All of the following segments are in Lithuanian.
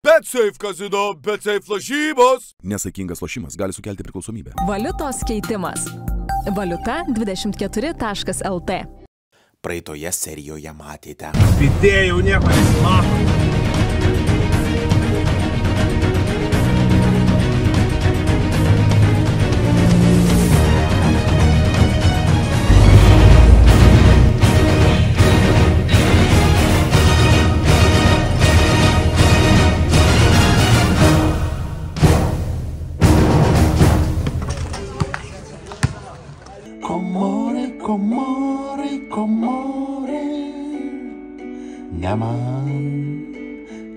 BetSafe kazino, BetSafe lošybos. Nesaikingas lošimas gali sukelti priklausomybę. Valiutos keitimas. Valiuta20.lt. Praeitoje serijoje matėte. Vidėjau nieko nesimato. Komore, ne man,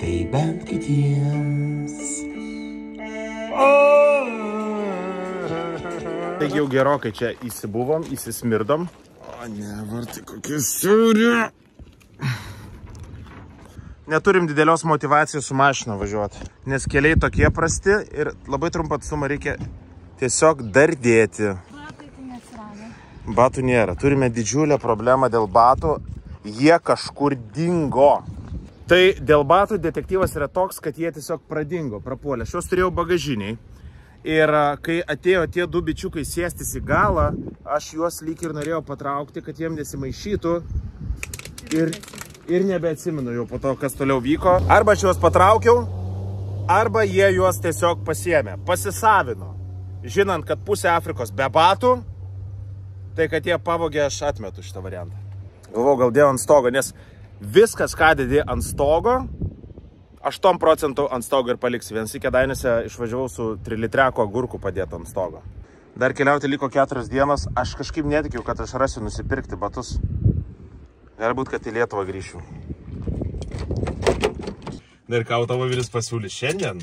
tai bent kitiems. Taigi jau gerokai čia įsibuvom, įsismirdom. O ne, vartai kokie siauri. Neturim didelios motyvacijos su mašina važiuoti, nes keliai tokie prasti ir labai trumpą atstumą reikia tiesiog dardėti. Batų nėra. Turime didžiulę problemą dėl batų. Jie kažkur dingo. Tai dėl batų detektyvas yra toks, kad jie tiesiog pradingo, prapuolė. Aš juos turėjau bagažiniai. Ir kai atėjo tie du bičiukai sėstis į galą, aš juos lyg ir norėjau patraukti, kad jiem nesimaišytų. Ir nebeatsimenu jau po to, kas toliau vyko. Arba aš juos patraukiau, arba jie juos tiesiog pasiėmė. Pasisavino. Žinant, kad pusė Afrikos be batų, tai, kad jie pavogė, aš atmetu šitą variantą. Galvau, gal dėjau ant stogo, nes viskas, ką dėdė ant stogo, 8% ant stogo ir paliksi. Viensi Kėdainiuose išvažiavau su 3 litreko agurkų padėti ant stogo. Dar keliauti liko 4 dienos. Aš kažkaip netikiu, kad aš rasiu nusipirkti batus. Gali būt, kad į Lietuvą grįšiu. Ir ką automobilis pasiūlys šiandien,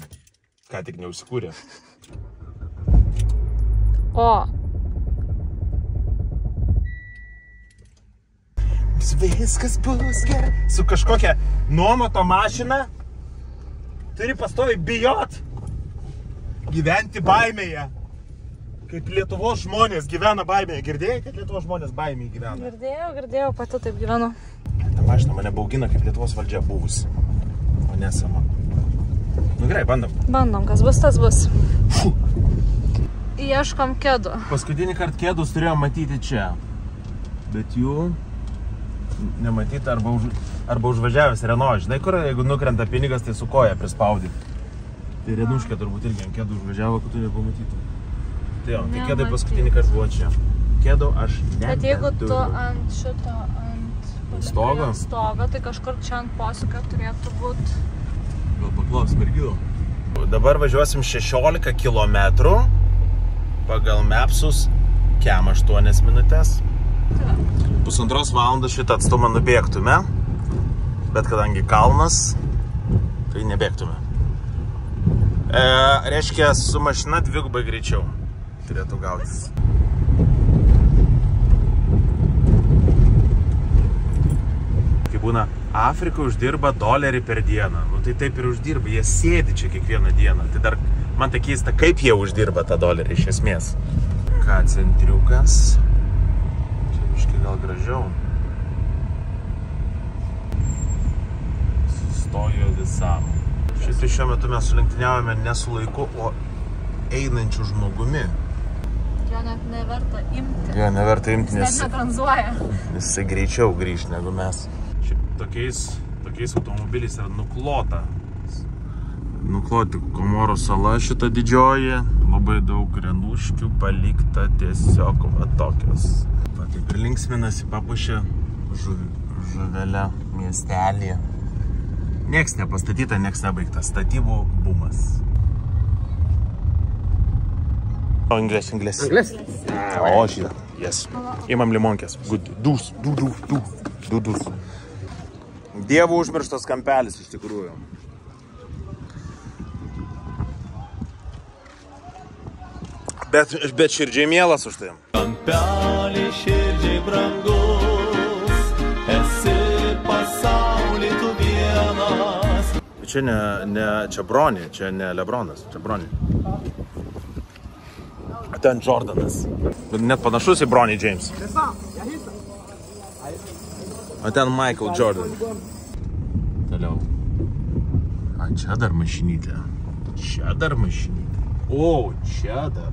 ką tik neužsikūrė. Viskas bus gerai. Su kažkokia nuomoto mašina turi pastoviai bijot gyventi baimėje. Kaip Lietuvos žmonės gyvena baimėje. Girdėjai, kad Lietuvos žmonės baimėje gyvena? Girdėjau, pati taip gyvenu. Ta mašina mane baugina, kaip Lietuvos valdžia buvusi. O nesama. Nu gerai, bandom. Bandom, kas bus, tas bus. Ieškom kėdų. Paskutinį kartą kėdus turėjom matyti čia. Bet jų nematyti arba užvažiavęs Renault. Žinai, kur jeigu nukrenta pinigas, tai su koja prispaudyti. Tai Renuškė turbūt irgi ant kėdų užvažiavo, kad tu nepamatytum. Tai jo, tai kėdai paskutinį kartą buvo čia. Kėdų aš neturiu. Bet jeigu tu ant šito, ant stogo, tai kažkur čia ant posūkio turėtų būti. Gal paklaus mergilų. Dabar važiuosim 16 kilometrų. Pagal Mapsus kem 8 minutės. 1,5 valandos šitą atstumą nubėgtume, bet kadangi kalnas, tai nebėgtume. Reiškia, su mašina dvigubai greičiau turėtų gautis. Kai būna, Afrika uždirba $1 per dieną. Nu tai taip ir uždirba, jie sėdi čia kiekvieną dieną. Tai dar man tai keista, kaip jie uždirba tą $1 iš esmės. Ką, centriukas? Gal gražiau. Sustojo visam. Šitai šiuo metu mes sulenktyniavome ne su laiku, o einančiu žmogumi. Jo net neverta imti. Jo neverta imti, nes... Net netranzuoja. Jisai greičiau grįž negu mes. Šiaip tokiais automobiliais yra nuklota. Nukloti Komoro sala šita didžioji. Labai daug renuškių palikta tiesiog va tokios. Taip ir linksminasi, papušė žuvelę miestelį. Nieks nepastatyta, nieks nebaigta. Statybų bumas. O, inglės. Inglės? O, šitą. Yes. Imam limonkės. Good. Dus. Dievo užmirštas kampelis iš tikrųjų. Bet širdžiai mielas už tai. Kampelį širdžiai brangus, esi pasaulį tu vienas. Čia ne Čabronė, čia ne Lebronas, Čabronė. Ten Jordanas. Net panašus į Bronny James. O ten Michael Jordan. Toliau. A, čia dar mašinytė. Čia dar mašinytė. O, čia dar.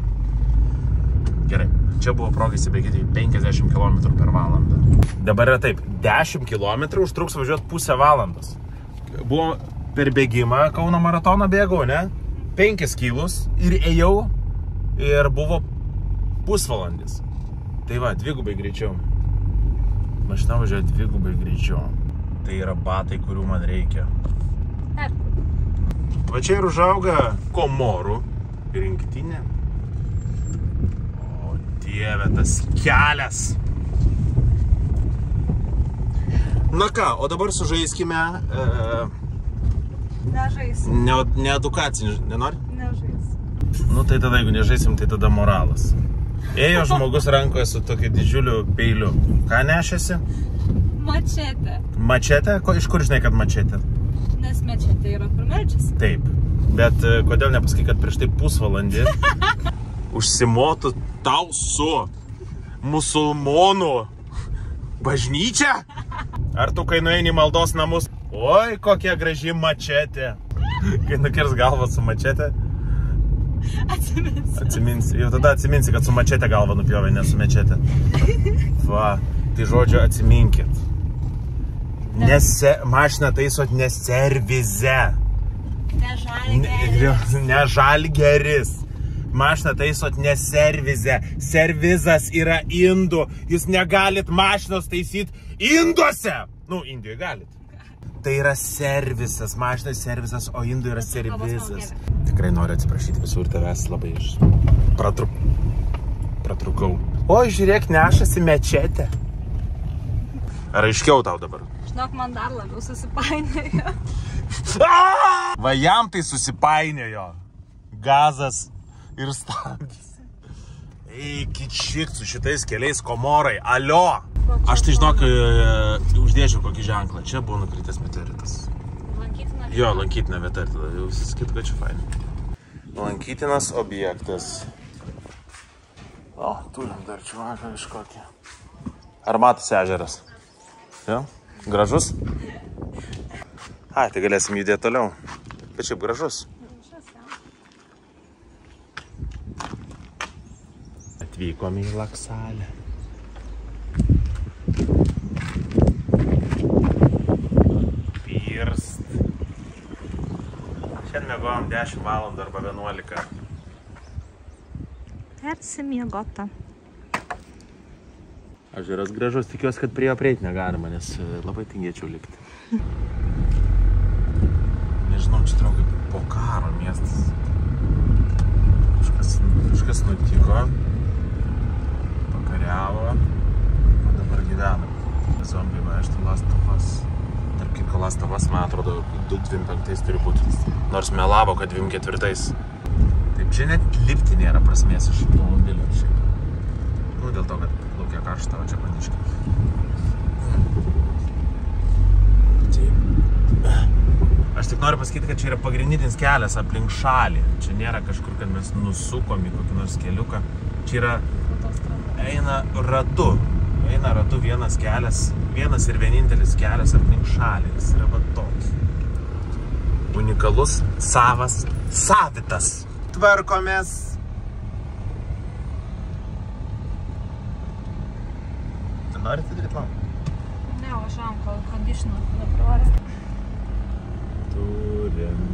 Gerai, čia buvo proga įsibėgėti 50 km per valandą. Dabar yra taip, 10 km užtruks važiuoti pusę valandos. Buvo per bėgimą Kauno maratoną bėgau, ne? 5 kilus ir ėjau ir buvo pusvalandis. Tai va, dvigubai greičiau. Mašina važiuoja dvigubai greičiau. Tai yra batai, kurių man reikia. Va čia ir užauga komorų rinktinė. O dieve, tas kelias. Na ką, o dabar sužaiskime... Nežaisim. Needukacinį, nenori? Nežaisim. Nu tai tada, jeigu nežaisim, tai tada moralas. Ėjo žmogus rankoje su tokiu didžiuliu peiliu. Ką nešėsi? Mačetė. Mačetė? Iš kur žinai, kad mačetė? Nes mačetė yra kur meldžiasi. Taip. Bet kodėl nepasakai, kad prieš tai pusvalandį užsimotų tau su musulmonų bažnyčia? Ar tu, kai nueini į maldos namus? Oi, kokia graži mačetė. Kai nukirs galvą su mačetė. Atsiminsi. Jau tada atsiminsi, kad su mačetė galvą nupjovė, ne su mečetė. Va, tai žodžiu atsiminkit. Mašiną taisot ne servize. Ne žalgeris. Mašiną taisot ne servize. Servizas yra indų. Jūs negalit mašinos taisyti induose. Nu, Indijoje galit. Tai yra servisas, mašinas servisas, o indų yra servizas. Tikrai noriu atsiprašyti visų ir tavęs labai pratrukau. O, žiūrėk, nešasi mečetė. Ar aiškiau tau dabar? Žinok, man dar labiau susipainiojo. Va jam tai susipainiojo. Gazas ir stabdis. Eikit šik su šitais keliais komorai. Alio! Aš tai žinok, uždėčiau kokį ženklą. Čia buvo nukritęs meteoritas. Lankytina vieta. Jo, lankytina vieta ir tada jau sakytų, kad čia fainai. Lankytinas objektas. O, turim dar čuvaką kažkokį. Armatos ežeras. Jo, gražus? Ai, tai galėsim judėti toliau. Bet šiaip gražus. Atvykome į Laksalę. Pirst. Šiandien mėgojom 10 valandų arba 11. Persimiegota. Ežeras gražus, tikiuosi, kad prie jo prieiti negalima, nes labai tingėčiau likti. Nežinau, čia atrodo kaip po karo miestas. Kažkas nutiko. Pakariavo. O dabar gyvenam. Zombiai vaikšto Last of Us. Tarp kitko Last of Us, man atrodo, 2025 turi būti. Nors melavo, kad 2024. Taip, čia net lipti nėra prasmės iš automobilio šiaip. Nu, dėl to, kad laukia karšta, o čia paniškai. Aš tik noriu pasakyti, kad čia yra pagrindinis kelias aplink šalį. Čia nėra kažkur, kad mes nusukom į kokį nors keliuką. Čia yra eina ratu. Eina ratu vienas kelias, vienas ir vienintelis kelias aplink šalį. Jis yra va toks. Unikalus, savas, savitas. Tvarkomės. Tu nori atidaryti langą? Ne, važiavam, kol kondišino nepravarė. Turim.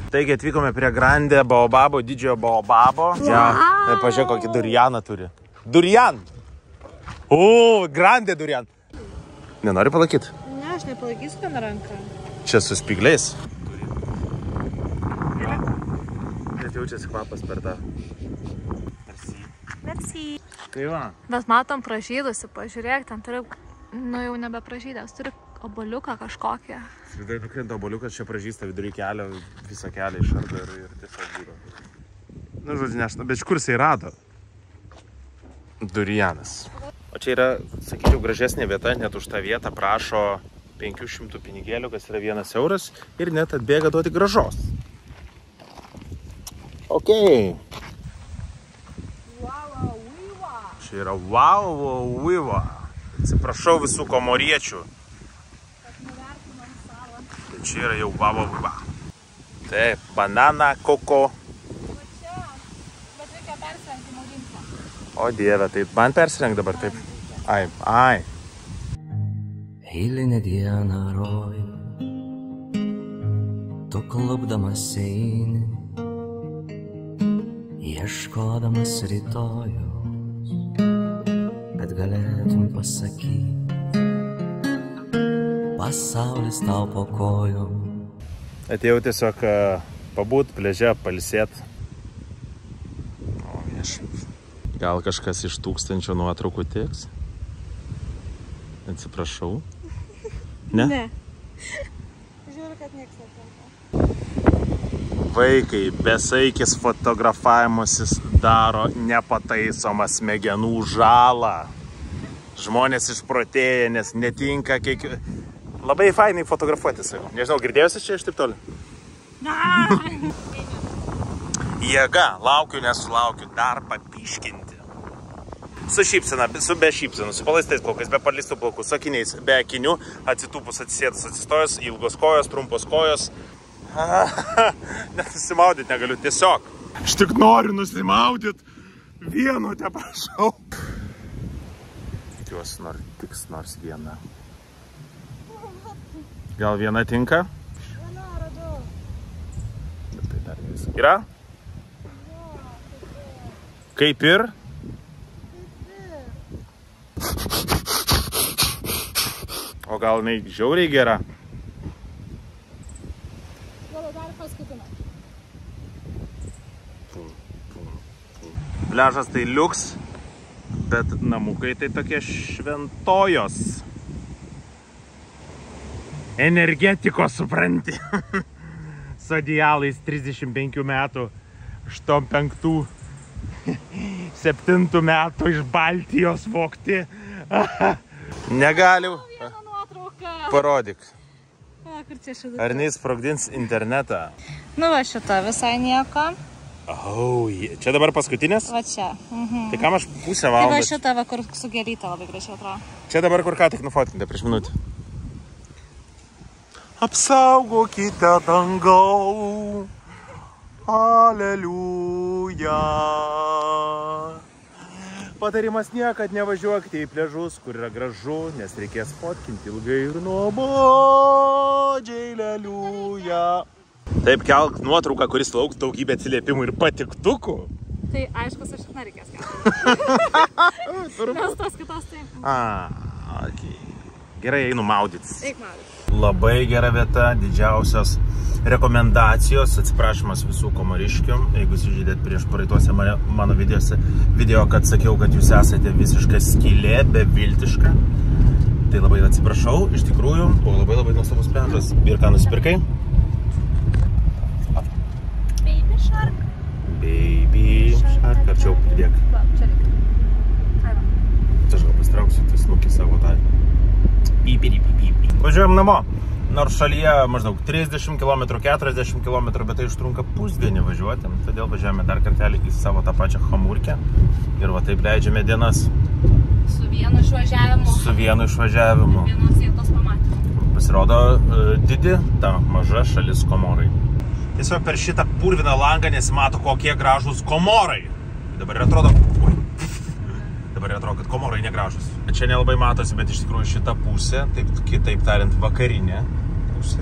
Taigi atvykome prie Grande Baobabo, didžiojo Baobabo. Ja, pažiūrėk, kokį durianą turi. Durian! O, Grande durian. Nenori palaikyti? Ne, aš nepalaikysiu ten ranką. Čia su spygliais. Bet jaučiasi kvapas per tą. Merci. Tai va. Bet matom pražydusi, pažiūrėk, ten turi, nu jau nebepražydęs, turi oboliuką kažkokią. Vidai nukrenta oboliukas, čia pražysta vidury kelio, visą kelią išardo ir tiesiog būdo. Nu, žodžiu, nešta, bet iš kur jisai rado? Durianas. O čia yra, sakyčiau, gražesnė vieta, net už tą vietą prašo 500 pinigėlių, kas yra 1 euras ir net atbėga duoti gražos. Ok. Čia yra wow, viva. Atsiprašau visų komoriečių. Tai čia yra jau wow, viva. Taip, banana, koko. Bet reikia persirengti maudinti. O dieve, tai man persirenk dabar taip. Ai. Eilinę dieną roj, tu klupdamas eini, ieškodamas rytojus, kad galėtum pasakyti, pasaulis tau po kojom. Atėjau tiesiog pabūt, pliaže, pailsėt. Gal kažkas iš 1000 nuotraukų tiks? Atsiprašau. Ne? Žiūriu, kad nieks netinka. Vaikai, besaikis fotografavimasis daro nepataisomą smegenų žalą. Žmonės išprotėja, nes netinka kiek... Labai fainai fotografuoti savo. Nežinau, girdėjusi čia iš taip toli? Jėga, laukiu, nesulaukiu, dar papiškinti. Su šypsena, be šypsenų, su palaistais plaukais, be parlistų plaukų, su akiniais, be akinių, atsitūpus, atsisėdus, atsistojus, ilgos kojos, trumpos kojos. Net nusimaudyti negaliu, tiesiog. Aš tik noriu nusimaudyti, vienu te prašau. Tikiuosi, tiks nors viena. Gal viena tinka? Viena radau. Bet tai dar nevis. Yra? Kaip ir? O gal jinai žiauriai gera? Gal dar paskutinę. Pliažas tai liuks, bet namukai tai tokie šventojos. Energetikos, supranti. Su adialais 35 metų, 85, 7 metų iš Baltijos vogti. Negaliu. Vieną nuotrauką. Parodyk. Kur čia šitą? Ar neįsprogdins internetą? Nu va šita visai nieko. Čia dabar paskutinės? Va čia. Tai kam aš pusę Tai va valandos? šita va kur su gėlyte labai gražiai atrodo. Čia dabar kur ką tik nufotkinti prieš minutę. Apsaugokite dangau, aleliuja. Patarimas: niekad nevažiuokite į pliažus, kur yra gražu, nes reikės fotkinti ilgai ir nuobodžiai, aleliuja. Taip, kelk nuotrauką, kuris lauks daugybę atsiliepimų ir patiktukų. Tai aišku, aš šitą reikės kelti. Nes tos kitos taip. Okay. Gerai, einu maudytis. Eik maudytis. Labai gera vieta, didžiausios rekomendacijos, atsiprašymas visų komariškių, jeigu sužydėt prieš praeituose mano video, kad sakiau, kad jūs esate visiška skylė, beviltiška. Tai labai atsiprašau, iš tikrųjų, buvo labai nuostabus pliažas. Ir ką nusipirkai? Baby shark. Baby shark, arčiau pridėk. Va, čia reikia. Aš gal pastrauksiu, tai snukį savo tą. Važiuojam namo. Nors šalyje maždaug 30 km, 40 km, bet tai užtrunka pusdienį važiuoti. Todėl važiuojame dar kartelį į savo tą pačią Hamurkę. Ir va taip leidžiame dienas. Su vienu išvažiavimu. Vienos vietos pamatymu. Pasirodo didi ta maža šalis Komorai. Tiesiog per šitą purviną langą nesimato, kokie gražūs Komorai. Dabar atrodo, kad Komorai negražus. Čia nelabai matosi, bet iš tikrųjų šita pusė, taip kitaip tariant, vakarinė pusė,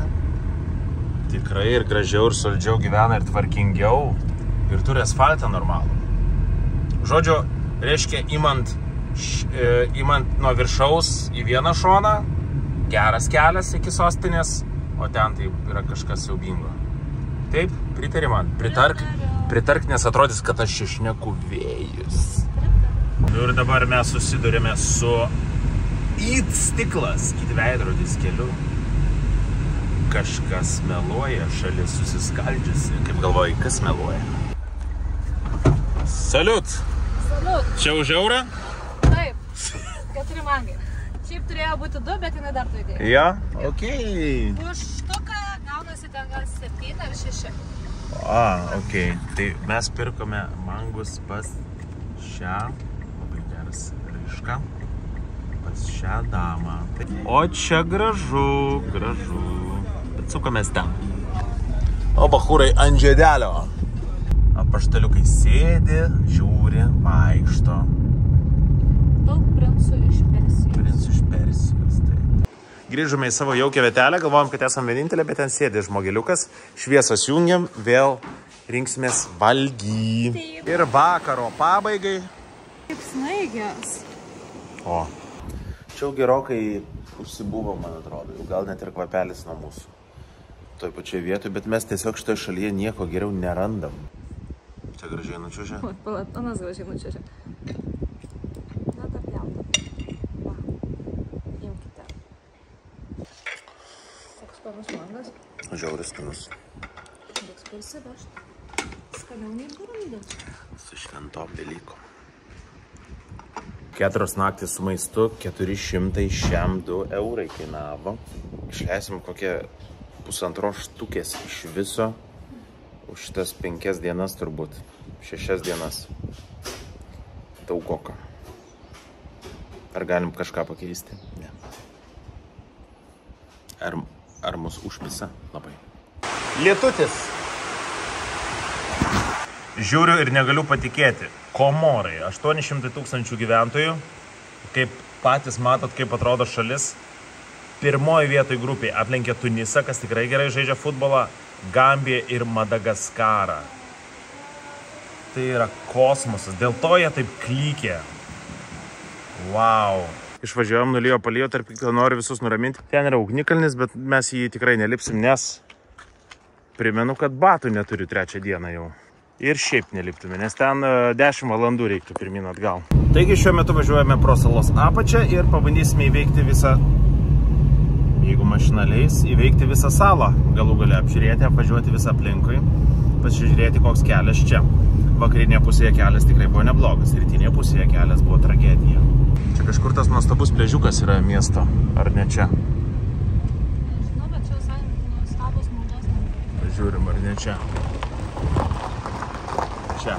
tikrai ir gražiau, ir saldžiau gyvena, ir tvarkingiau, ir turi asfaltą normalų. Žodžiu, reiškia, imant nuo viršaus į vieną šoną, geras kelias iki sostinės, o ten tai yra kažkas siaubingo. Taip, pritari man, pritark, nes atrodys, kad aš šešneku vėjus. Ir dabar mes susidurėme su stiklas, veidrodis keliu. Kažkas meluoja, šalis susiskaldžiusi. Kaip galvoji, kas meluoja? Saliut! Salut! Čia už eurą? Taip, 4 mangai. Šiaip turėjo būti 2, bet jinai dar 2 idėja. Ja? Okei. Už štuką gaunasi ten gal 7 ar 6. Okei. Tai mes pirkome mangus pas šią, labai geras ryšką, pas šią damą. O čia gražu. Bet sukomės ten. O bachūrai ant žiedelio. Apaštaliukai sėdi, žiūri, vaikšto. Daug princų iš Persijos. Taip. Grįžome į savo jaukę vietelę, galvojom, kad esam vienintelė, bet ten sėdi žmogeliukas. Šviesas jungiam, vėl rinksimės valgy. Taip. Ir vakaro pabaigai. Kaip snaigės. O. Čia jau gerokai užsibuvo, man atrodo. Gal net ir kvapelis nuo mūsų. Toj pačioj vietoj, bet mes tiesiog šitoje šalyje nieko geriau nerandam. Čia gražiai nučiuožia. Palat, anas gražiai nučiuožia. Na, dar pjauta. Va, imkite. Toks skanus mangas. Žiauris skanus. Reiks parsivežti. Skaniau nei burundės. Su šventom Velykom. 4 naktys su maistu, 402 eurai kainavo. Išleisim kokią 1,5 štukės iš viso. Už šitas 5 dienas turbūt. 6 dienas. Daugoka. Ar galim kažką pakeisti? Ne. Ar mus užpisa? Labai. Lietutis. Žiūriu ir negaliu patikėti. Komorai. 800 000 gyventojų. Kaip patys matot, kaip atrodo šalis. Pirmoji vietoj grupiai aplenkė Tunisą, kas tikrai gerai žaidžia futbolą, Gambiją ir Madagaskarą. Tai yra kosmosas, dėl to jie taip klykė. Wow. Išvažiuojam, nulijo palijo, tarp kitko noriu visus nuraminti. Ten yra ugnikalnis, bet mes jį tikrai nelipsim, nes primenu, kad batų neturiu 3 dieną jau. Ir šiaip neliptume, nes ten 10 valandų reiktų pirmin atgal. Taigi šiuo metu važiuojame pro salos apačią ir pabandysime įveikti visą, jeigu mašina leis, įveikti visą salą. Galų gale apžiūrėti, apvažiuoti visą aplinkui, pasižiūrėti, koks kelias čia. Vakarinėje pusėje kelias tikrai buvo neblogas, rytinėje pusėje kelias buvo tragedija. Čia kažkur tas nuostabus pliažiukas yra miesto, ar ne čia? Nežinau, bet čia visai nuostabus maldos. Pažiūrim, ar ne čia? Čia.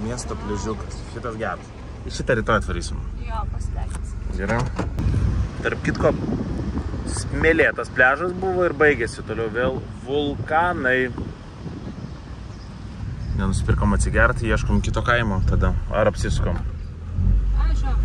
Miesto pliažiukas. Šitas geras. Į šitą rytoj atvarysim. Jo, pasitenkins. Gerai. Tarp kitko, smėlėtas pliažas buvo ir baigėsi. Toliau vėl vulkanai. Nenusipirkom atsigerti, ieškom kito kaimo tada. Ar apsisukom? Aišku.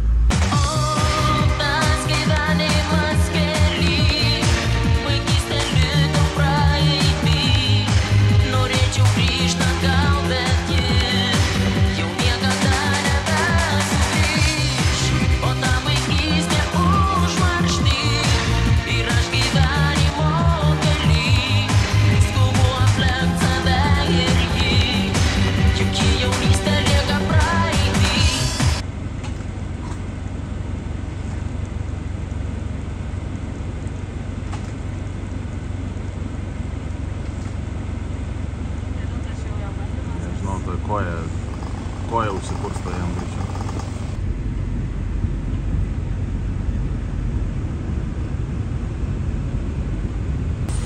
Koja užsikursto jam greičiau.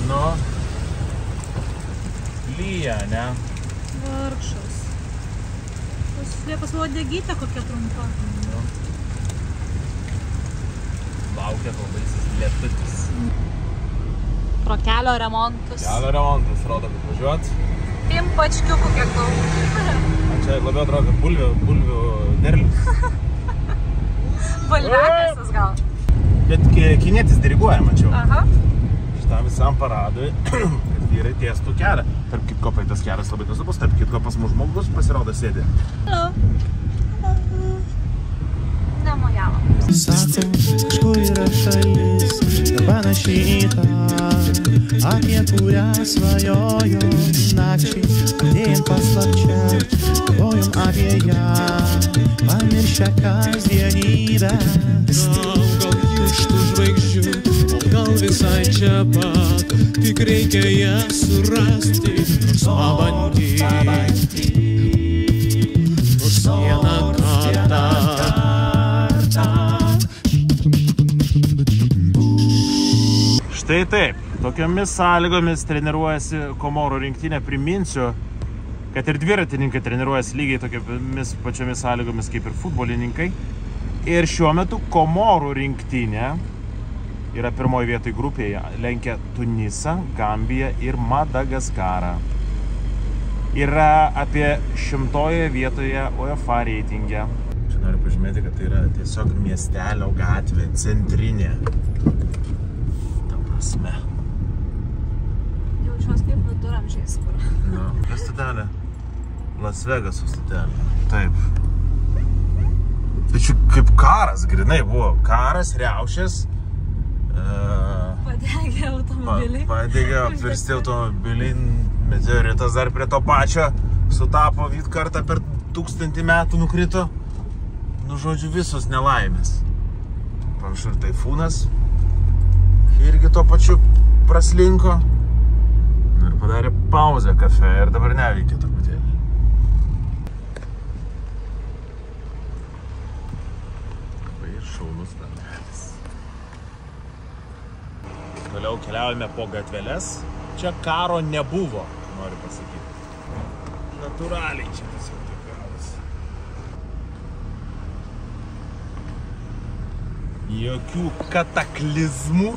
Nu, lyja, ne? Vargšas. Pas uodegytė kokia trumpa. Nu. Laukia kalbaisis lietutis. Pro kelio remontus. Kelio remontus, rodo, kad važiuot. Pimpačkiukų kiek daug. Čia labiau atrodo, kad bulvių derlius. Bulviakasas gal. Bet kinietis diriguoja, mačiau. Aha. Šitam visam paradui, kad vyrai tiestų kelią. Tarp kitko, tas kelias labai nuostabus. Tarp kitko, pas mus žmogus pasirodo sėdi. Hello. Nemojavom. Sako, kažkur yra šalis, panašiai į tą, apie kurią svajojo nakčiai, atėjom paslapčia, galvojom apie ją, pamiršę kasdienybę. Gal iš tų žvaigždžių, o gal visai čia pat, tik reikia ją surasti, pabandyti. Nors vieną kartą. Tai taip, tokiamis sąlygomis treniruojasi Komorų rinktinė. Priminsiu, kad ir dviratininkai treniruojasi lygiai tokiamis pačiomis sąlygomis kaip ir futbolininkai. Ir šiuo metu Komorų rinktinė yra pirmoje vietoje grupėje, lenkia Tunisą, Gambiją ir Madagaskarą. Yra apie 100 vietoje UEFA reitinge. Čia noriu pažymėti, kad tai yra tiesiog miestelio gatvė, centrinė. Ta prasme. Jaučiuos kaip viduramžiais, kur. Na, kas stotelė? Las Vegaso stotelė. Taip. Tai čia kaip karas, grinai buvo. Karas, riaušės. Padegė automobiliai. Padegė, apvirsti automobiliai. Meteoritas dar prie to pačio sutapo kartą per 1000 metų nukrito. Nu, žodžiu, visos nelaimės. Panašu ir taifūnas irgi to pačiu praslinko. Ir padarė pauzę kafe ir dabar neveikia truputėlį. Labai šaunus namelis. Toliau keliaujame po gatveles. Čia karo nebuvo, noriu pasakyti. Natūraliai čia tiesiog taip gavosi. Jokių kataklizmų.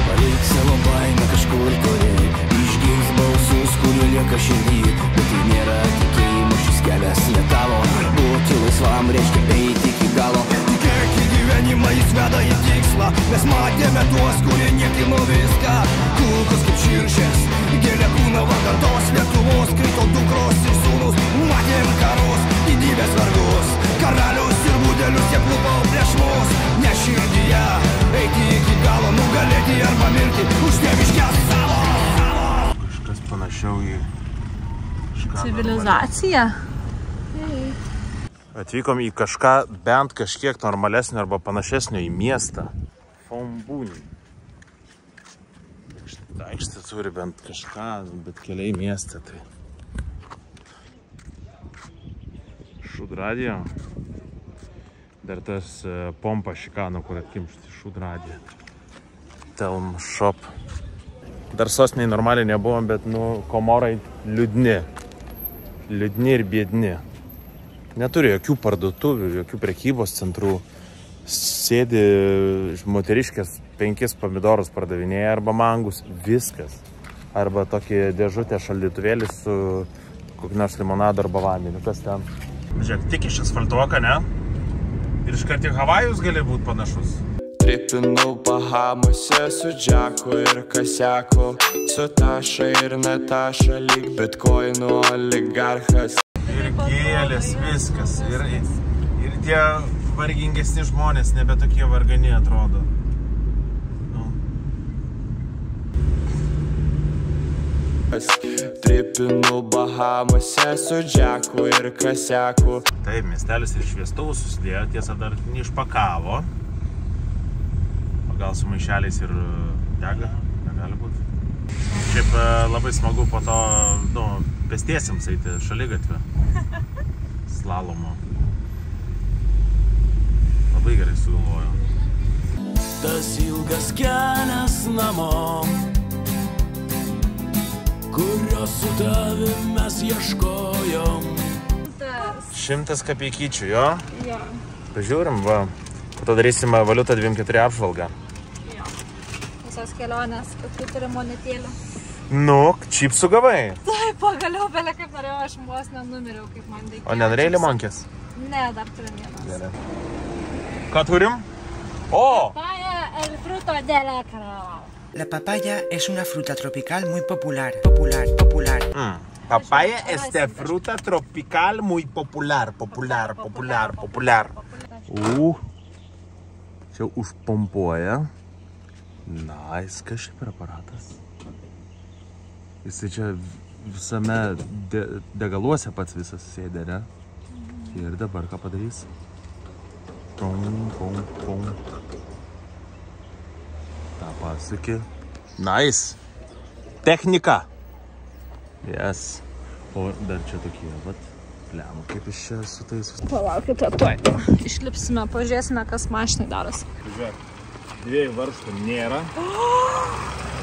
Palik savo baimę kažkur toliai, išgirs balsus, kurių lieka širdį. Bet tai nėra tikėjimo, šis kelias ne tavo. Būti laisvam reiškia eiti iki galo. Tikėk į gyvenimą, jis veda į tikslą. Mes matėme tuos, kurie niekino viską. Kulkos kaip širšės, gėlė kūną vardan tos Lietuvos. Krito dukros ir sūnus, matėm karus, didybės vargus. Karalius ir budelius jie klupau prieš mus. Ne širdyje, eiti iki galo, nugalėti arba mirti už tėviškę savo. Kažkas panašiau į civilizaciją. Atvykom į kažką bent kažkiek normalesnio arba panašesnio į miestą. Fombūnį. Aikštė turi bent kažką, bet keliai miestė. Tai šudradijo. Dar tas pompa šikano, kur atkimšti šudradijo. Telm shop. Dar sostiniai normaliai nebuvom, bet Komorai liūdni. Liūdni ir biedni. Neturi jokių parduotuvių, jokių prekybos centrų. Sėdi moteriškės 5 pomidorus pardavinėja arba mangus. Viskas. Arba tokį dėžutę šaldytuvėlį su kokį nors limonado arba vandeniu. Kas ten? Žiūrėk, tik iš asfaltuoką, ne? Ir iškart į Havajus gali būti panašus. Tripinau Bahamose su Džeku ir Kasiaku, su Taša ir Nataša, lyg bitkoinų oligarchas. Ir gėlės, viskas. Ir tie vargingesni žmonės, nebe tokie vargani atrodo. Tripinau Bahamose su Džeku ir Kasiaku. Taip, miestelis ir šviestuvų susidėjo, tiesa dar neišpakavo. Gal su maišeliais ir dega, negali būti. Šiaip labai smagu po to, pėstiesiams eiti šaligatvę. Slalomo. Labai gerai sugalvojo. Tas ilgas kelias namo, kurio su tavim mes ieškojom. 100 kapeikyčių, jo? Jo. Pažiūrim, va. Po to darysim valiutą 24 apžvalgą. Visos kelionės, kokių turi monetėlių. Nu, čipsų gavai? Taip, pagaliau belė kaip norėjau, aš vos nenumiriau, kaip man reikėjo. O nenorėjai limonkės? Ne, dar turim vienas. Gerai. Ką turim? O! Papaya, el fruto de la crao. La papaya es una fruta tropical muy popular. Papaya es de fruta tropical muy popular. Čia užpompuoja. Nice, kas šiaip yra aparatas? Jisai čia visame degaluose pats visas sėdė, ne? Ir dabar ką padarys? Pom. Ta pasakė. Nice. Technika. Yes. O dar čia tokie, vat. Pliam, kaip iš čia su tais... Palaukite, tuoj. Išlipsime, pažiūrėsime, kas mašinai darosi. Žiūrėk, 2 varžtų nėra.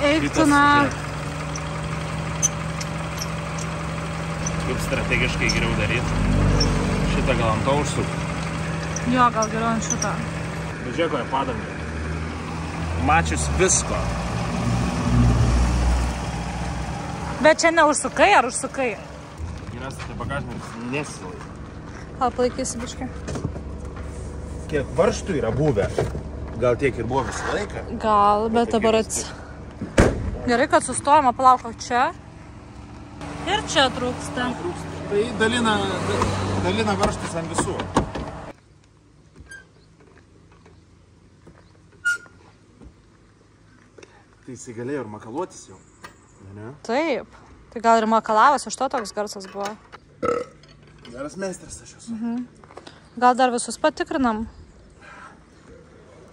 Eik tu na. Kaip strategiškai geriau daryti. Šitą gal ant to užsuk. Jo, gal geriau ant šitą. Važiuokoje padangą. Mačius visko. Bet čia neužsukai ar užsukai? Geras, tai bagažinės nesilaik. Gal palaikysi biškį? Kiek varžtų yra buvę? Gal tiek ir buvo visą laiką? Gal, bet dabar Gerai, kad sustojama, palauk, čia. Ir čia trūksta. Tai dalina varžtus ant visų. Tai jisai galėjo ir makaluotis jau. Ne? Taip. Tai gal ir makalavas, iš to toks garsas buvo. Geras meistras aš esu. Gal dar visus patikrinam?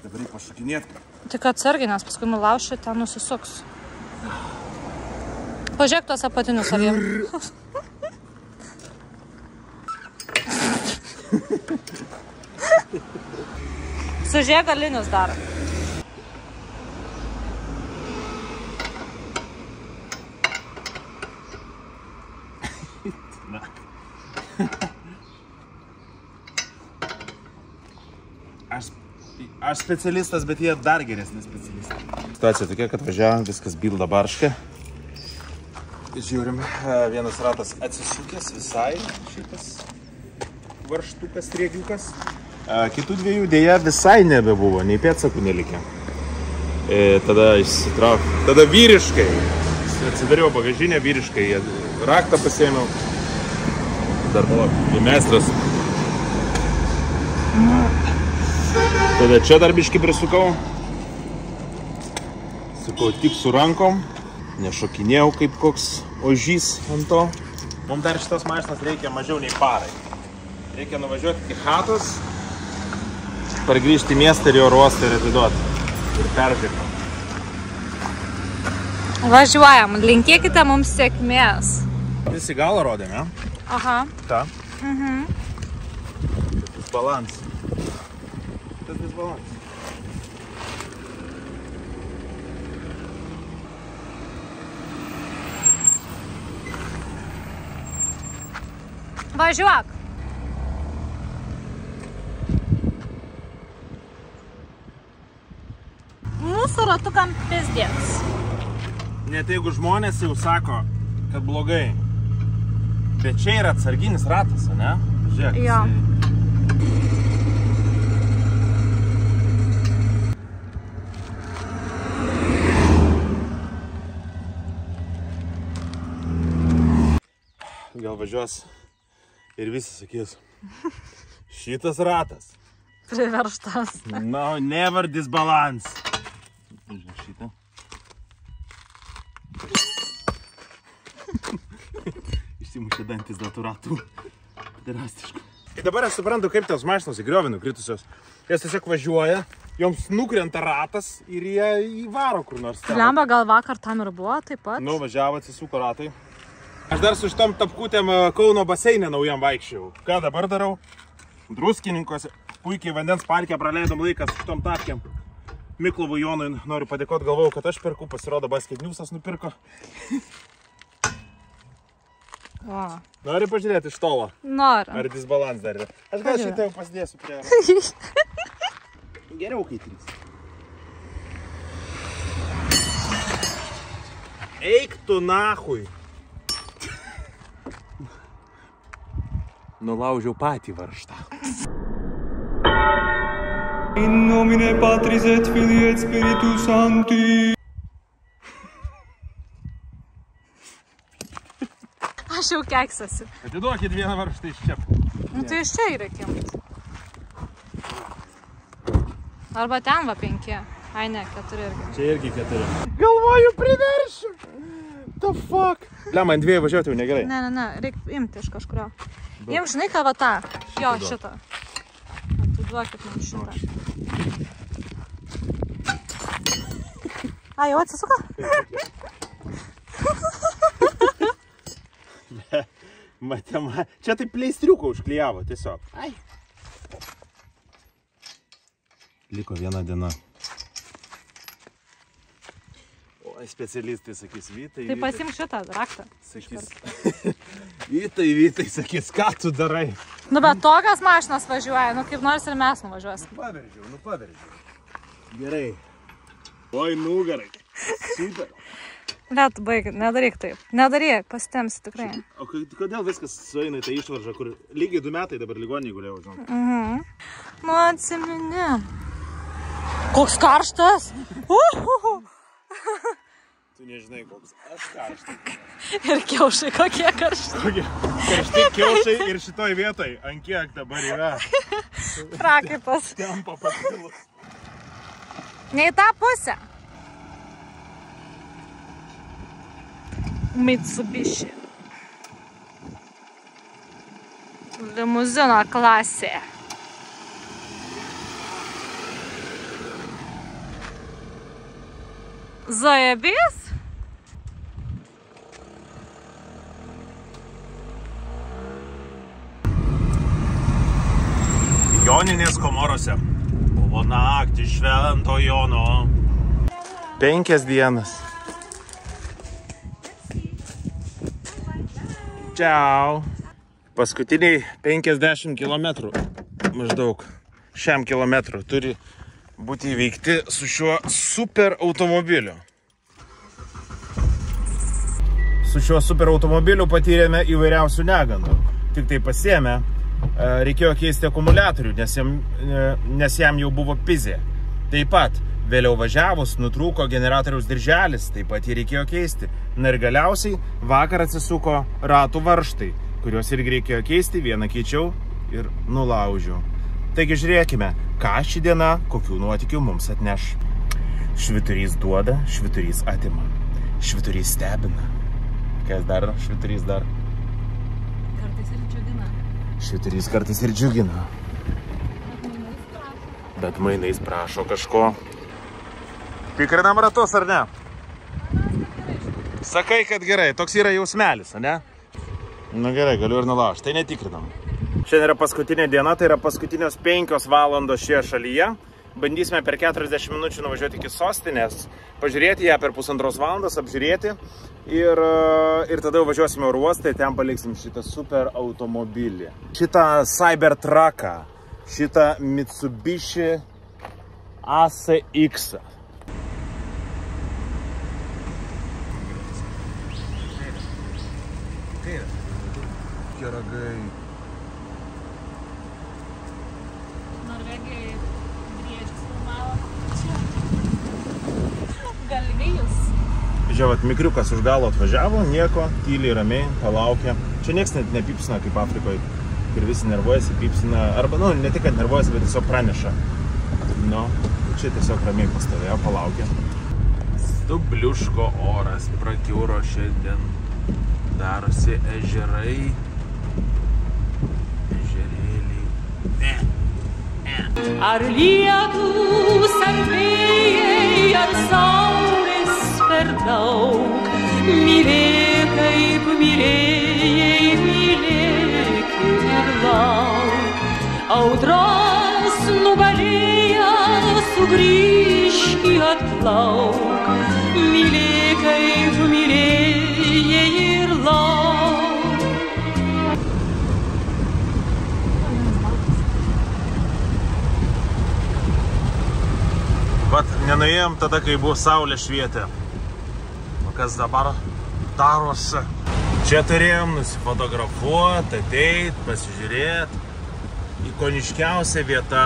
Dabar reikia pašakinėti. Tik atsargiai, nes paskui nulauši, ten nusisuks. Pažiūrėk tuos apatinius saviem. Sužiūrėk galinius dar. Aš specialistas, bet jie dar geresni specialistai. Situacija tokia, kad važiavam, viskas bilda barškė. Žiūrim, vienas ratas atsisukęs visai, šitas varžtukas, riegiukas. Kitų dviejų dėja visai nebebuvo, nei pėdsakų nelikė. Tada išsitrauk, tada vyriškai, atsidariau bagažinę, vyriškai raktą pasėmiau. Dar palauk, meistras. Tada čia dar biškį prisukau. Sukau tik su rankom. Nešokinėjau kaip koks ožys ant to. Mums dar šitos mašinas reikia mažiau nei parai. Reikia nuvažiuoti iki chatos, pargrįžti į miestą ir į oro uostą ir atiduoti. Ir peržiūrėti. Važiuojam, linkėkite mums sėkmės. Visi galą rodėm, ja? Aha. Ta. Disbalans. Tas disbalans. Važiuok. Mūsų ratukam pizdės. Net jeigu žmonės jau sako, kad blogai. Bet čia yra atsarginis ratas, ne? Žiūrėk. Jo. Gal važiuos ir visi sakys, šitas ratas. Priverštas. No, never disbalance. Žiūrėk šitą. Išsimušė dantis dėl tų ratų. Drastiškų. Ir dabar aš suprantu, kaip tos mašinos į griovį nukritusios. Jas tiesiog važiuoja, joms nukrenta ratas ir jie įvaro kur nors. Lemba, gal vakar tam ir buvo taip pat? Nu, važiavo, atsisuko ratai. Aš dar su šitom tapkutėm Kauno baseinė naujam vaikščiau. Ką dabar darau? Druskininkose, puikiai vandens parke praleidom laiką su šitom tapkėm. Miklovui Jonui noriu padėkoti, galvojau, kad aš perku, pasirodo Basket Newsas nupirko. O. Nori pažiūrėti iš tolo? Noriu. Ar disbalans dar yra? Aš gal šitą jau pasidėsiu prie... Geriau kai 3. Eik tu nahui. Nulaužiau patį varžtą. In nomine Patris et Filii et Spiritus Sancti. Aš jau keksasi. Atiduokit vieną varžtą iš čia. Nu tai iš čia įreikimt. Arba ten va 5. Ai ne, 4 irgi. Čia irgi 4. Galvoju, priveršiu. The fuck? Lemą, ant 2 važiuoti jau negerai. Ne, reikia imti iš kažkurio. Jiem žinai ką va tą? Jo, šitą. Atiduokit man šitą. A, jau atsisuko? Čia taip pleistriuką užklijavo tiesiog. Ai. Liko viena diena. Specialistai sakys, Vytai. Tai pasimk šitą raktą. Sakys, Vytai, sakys, ką tu darai? Nu, bet tokios mašinos važiuoja, nu kaip nors ir mes nuvažiuosim. Paveržiau. Gerai. Oi, nugarai. Super. Bet baig, nedaryk taip. Nedaryk, pasitemsi tikrai. O kodėl viskas sueina į tą išvaržą, kur lygiai 2 metai dabar ligoninėje gulėjau, žinau? Nu, atsimini. Koks karštas. Tu nežinai, koks aš karštas. Ir kiaušai kokie karšti. Karšti kiaušai ir šitoj vietoj. Ant kiek dabar yra? Prakaitas. Tempa pakilus. Ne į tą pusę. Mitsubishi. Limuzino klasė. Zajebys? Joninės Komorose. Buvo naktį švento Jono. 5 dienas. Čiau. Paskutiniai 50 km maždaug šiam kilometrų turi būti įveikti su šiuo super automobiliu. Su šiuo super automobiliu patyrėme įvairiausių negandų. Tik tai pasiėmė, reikėjo keisti akumuliatorių, nes jam jau buvo pizė. Taip pat vėliau važiavus nutrūko generatoriaus dirželis, taip pat jį reikėjo keisti. Na ir galiausiai vakar atsisuko ratų varžtai, kuriuos irgi reikėjo keisti, vieną keičiau ir nulaužiau. Taigi žiūrėkime, ką ši diena, kokių nuotykių mums atneš. Švyturys duoda, švyturys atima. Švyturys stebina. Kas dar? Švyturys dar. Kartais ir džiugina. Švyturys kartais ir džiugina. Bet mainais prašo kažko. Tikrinam ratus, ar ne? Sakai, kad gerai. Toks yra jausmelis, ar ne? Nu gerai, galiu ir nulaužti. Tai netikrinam. Šiandien yra paskutinė diena, tai yra paskutinės 5 valandos šioje šalyje. Bandysime per 40 minučių nuvažiuoti iki sostinės, pažiūrėti ją per 1,5 valandos, apžiūrėti ir tada važiuosime oro uostą, ten paliksim šitą super automobilį. Šitą Cybertrucką, šitą Mitsubishi ACX. Ragai. Norvegijai griežtis filmavo. Galvijus. Žiūrėt, mikriukas už galo atvažiavo, nieko, tyliai, ramiai, palaukė. Čia nieks net nepipsina, kaip Afrikoje, kur visi nervuojasi, pipsina. Arba, nu, ne tik, kad nervuojasi, bet tiesiog praneša. Nu, čia tiesiog ramiai pastovėjo, palaukė. Stubliuško oras prakiuro šiandien. Darosi ežerai. Ar lietus, ar vėjai, ar saulės per daug, mylėk kaip mylėjai, mylėk ir lauk. Audras nugalėję, sugrįžk į atplauk, mylėk kaip mylėjai ir lauk. Vat nenuėjom tada, kai buvo saulė švietė. O kas dabar darosi? Čia turėjom nusifotografuoti, ateit, pasižiūrėti. Ikoniškiausia vieta.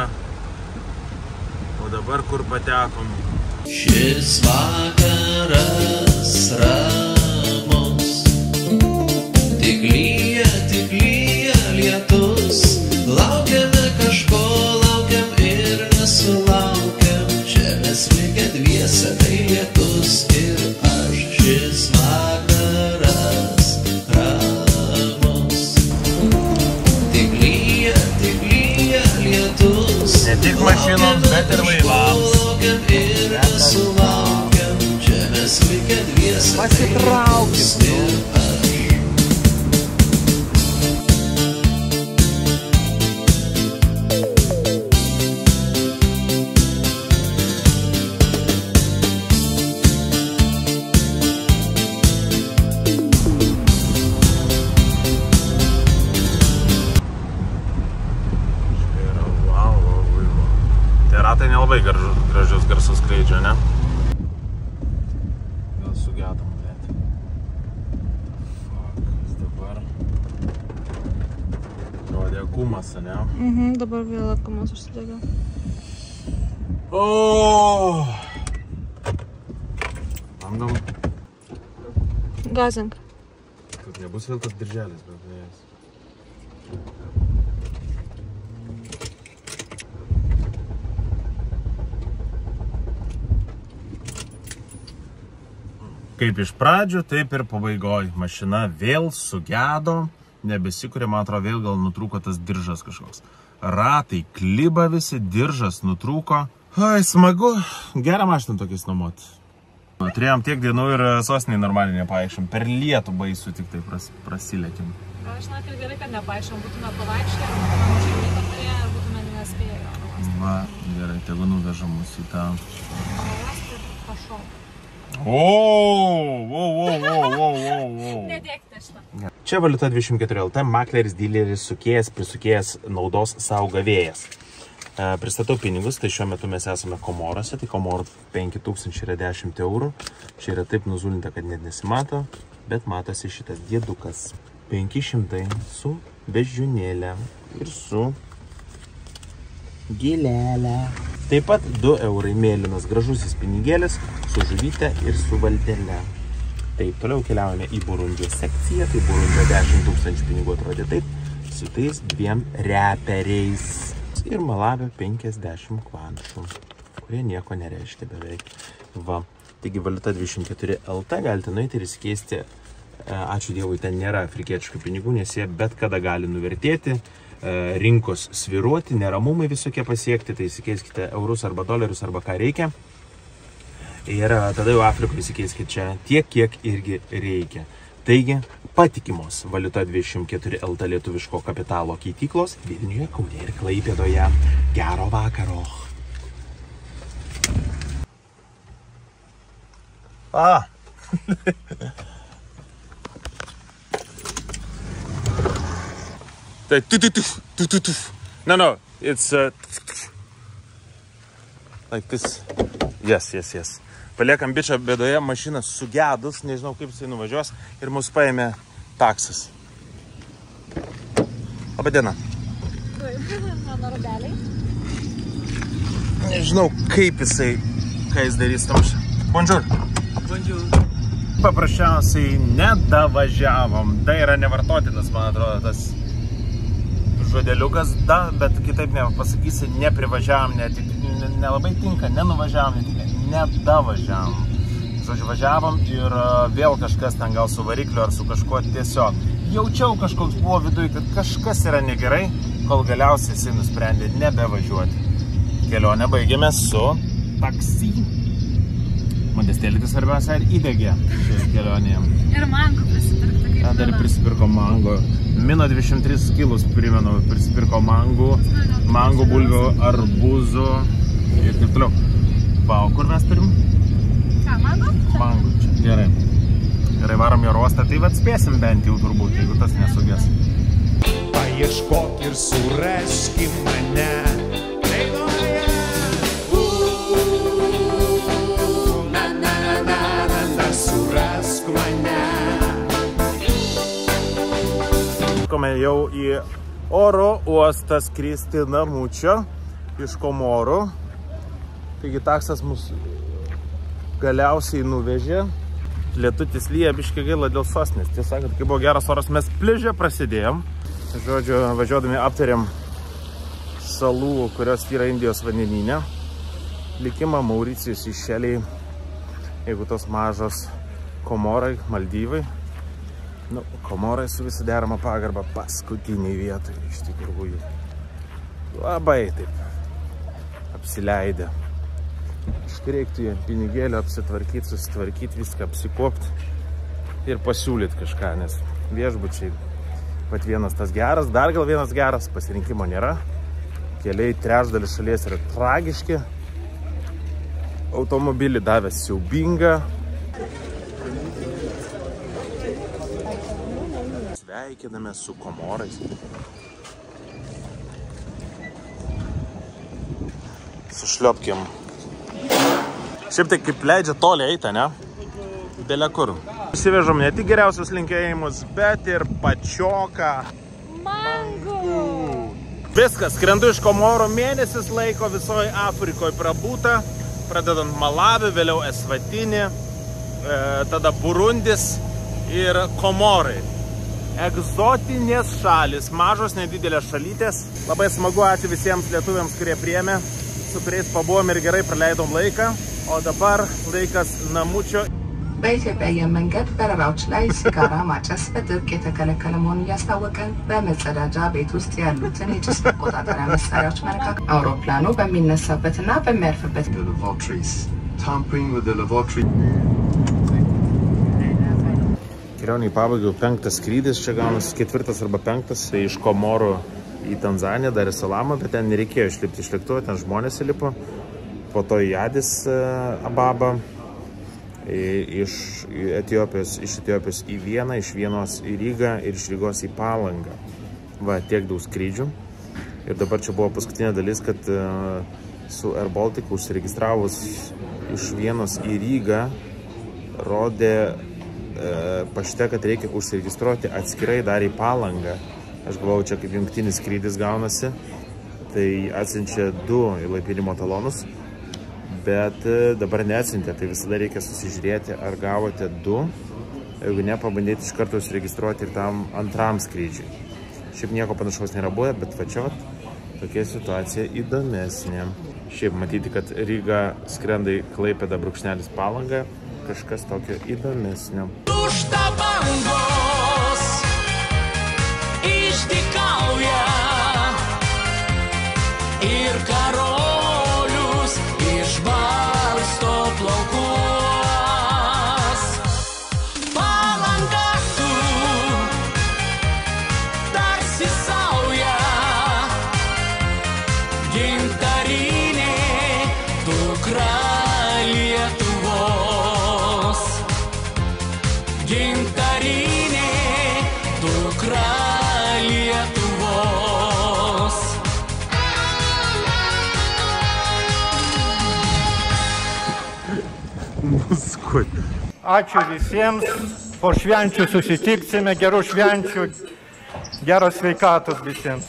O dabar kur patekom? Šis vakaras ramus, tik lyja lietus. Laukiame kažko, laukiam ir nesulaukiam. Čia mes likę dviese, tai lietus ir aš. Šis vakaras ramus, tik lyja lietus. Ne tik mašinoms, bet ir laivams. Laukiam ir nesulaukiam. Čia mes likę dviese, tai lietus ir aš. nelabai gražius garsus skleidžia, ne? Gal sugedam, bet. Fuck, kas dabar? Rodė akumas, ne? Dabar vėl akumas užsidega. O! Bandom. Gazink. Kad nebus vėl tas dirželis, bet vėjas. Kaip iš pradžių, taip ir pabaigoj. Mašina vėl sugedo, nebesikuria, man atrodo, vėl gal nutrūko tas diržas kažkoks. Ratai kliba visi, diržas nutrūko. Ai, smagu, gerą mašiną tokiais nuomoti. Turėjom tiek dienų ir sostinėj normaliai nepaaišom. Per lietų baisų tik tai prasilėkim. Aš žinau, kad gerai, kad nepaaišom, būtume pavaikščiai, būtume mažai laiko turėję ir būtume nespėję. Va, gerai, tegu nuveža mus į tą. Prašau. Nedėkite šitą. Čia Valiuta 24 LT, makleris, dileris, sukėjas, prisukėjas, naudos savo gavėjas. Pristatau pinigus, tai šiuo metu mes esame Komorose, tai Komorų 5000 yra 10 eurų. Čia yra taip nuzulinta, kad net nesimato, bet matosi šitas dėdukas. 500 su beždžionėlė ir su gėlelė. Taip pat 2 eurai mėlynas gražusis pinigėlis su žuvyte ir su valdelė. Taip, toliau keliaujame į Burundžio sekciją, tai Burundžio 10 000 pinigų atrodė taip, su tais 2 reperiais. Ir Malavio 50 kvanšų, kurie nieko nereiškia beveik. Va, taigi Valiuta 24 LT galite nueiti ir įsikeisti. Ačiū Dievui, ten nėra afrikietiškų pinigų, nes jie bet kada gali nuvertėti, rinkos sviruoti, neramumai visokie pasiekti, tai įsikeiskite eurus arba dolerius arba ką reikia. Ir tada jau Afrikoje įsikeiskite čia tiek, kiek irgi reikia. Taigi, patikimos Valiuta 24 LT lietuviško kapitalo keityklos Vilniuje, Kaune ir Klaipėdoje. Gero vakaro. No, it's like this. Yes. Paliekam bičą bėdoje, mašina sugedus, nežinau kaip jisai nuvažiuos ir mus paėmė taksas. Labą dieną. Mano rubeliai. Nežinau kaip jisai, ką jis darys tam. Bonjour. Paprasčiausiai nedavažiavom. Tai yra nevartotinas, man atrodo, tas žodeliukas, bet kitaip nepasakysi, neprivažiavom, nelabai tinka, nenuvažiavom, netinka. Nedavažiavom. Žodžiu, važiavom ir vėl kažkas ten gal su varikliu ar su kažkuo tiesiog. Jaučiau kažkoks buvo viduje, kad kažkas yra negerai, kol galiausiai jisai nusprendė nebevažiuoti. Kelionę baigėme su taksi. Modestėlį svarbiausia ir įdegė šioje kelionėje. Ir mango prisipirkta kaip Dar prisipirko mango. Mino 23 kilus, primenu, prisipirko mango, bulvių, arbūzų ir taip toliau. O kur mes turim? Ką, mango? Mango čia. Gerai. Gerai, varom į ruostą, tai atspėsim bent jau turbūt, jeigu tas nesugės. Paieškok ir suraski mane. Surask mane. Vykome jau į oro uostą skristi namučio iš Komorų. Taigi taksas mus galiausiai nuvežė. Lietutis lyja, biškai gaila dėl sostinės. Tiesą sakant, kai buvo geras oras, mes pližę prasidėjom. Žodžiu, važiuodami aptarėm salų, kurios yra Indijos vandenyne. Likimą Mauricijus Išeliai, jeigu tos mažos Komorai, Maldyvai. Nu, Komorai su visi derama pagarba paskutiniai vietai iš tikrųjų. Labai taip apsileidę. Reiktų jie pinigėlio apsitvarkyti, susitvarkyti, viską apsikopti ir pasiūlyti kažką, nes viešbučiai pat vienas tas geras, dar gal vienas geras, pasirinkimo nėra. Keliai trečdalis šalies yra tragiški. Automobilį davė siaubingą. Sveikiname su Komorais. Sušliopkim. Šiaip tai kaip leidžia toli eiti, ne? Dėlė kur. Įsivežom ne tik geriausius linkėjimus, bet ir pačioką mangų. Viskas, skrendu iš Komorų, mėnesis laiko visoje Afrikoje prabūta, pradedant Malavį, vėliau Esvatinį, tada Burundis ir Komorai. Egzotinės šalis, mažos, nedidelės šalytės. Labai smagu, ačiū visiems lietuviams, kurie priėmė, su kuriais pabuvom ir gerai praleidom laiką. O dabar laikas namučio. በኢትዮጵያ አየር መንገድ በረራዎች ላይ ሲጋራ ማጨስ በጥብቅ የተከለከለ መሆኑን እያስታወቀን በመጸዳጃ ቤት ውስጥ ያሉትን የጭስ መቆጣጠሪያ መሳሪያዎች መነካከል አውሮፕላኑ በሚነሳበትና በሚያርፍበት Kelionė į pabaigą, 5. skrydis, čia gaunasi 4. arba 5. iš Komorų į Tanzaniją, Dar es Salamą, bet ten nereikėjo išlipti iš lėktuvo, ten žmonės įlipo, po to į Adis Ababą, iš Etiopijos į Vieną, iš Vienos į Rygą ir iš Rygos į Palangą. Va, tiek daug skrydžių. Ir dabar čia buvo paskutinė dalis, kad su Air Baltic užsiregistravus iš Vienos į Rygą rodė pašte, kad reikia užsiregistruoti atskirai dar į Palangą. Aš galvau, čia kaip jungtinis skrydis gaunasi. Tai atsiunčia 2 įlaipinimo talonus, bet dabar neatsiuntė. Tai visada reikia susižiūrėti, ar gavote 2. Jeigu ne, pabandyti iš karto užsiregistruoti ir tam antram skrydžiui. Šiaip nieko panašaus nėra buvę, bet vačiot, tokia situacija įdomesnė. Šiaip matyti, kad Ryga skrenda į Klaipėdą / Palangą, kažkas tokio įdomesnio. Lūžta bangos, išdykauja ir karolius išbarsto plaukus. Palanga tu tarsi sauja, gintarinė dukra Lietuvos. Gintarinė dukra Lietuvos. Ačiū visiems, po švenčių susitiksime, gerų švenčių, geros sveikatos visiems.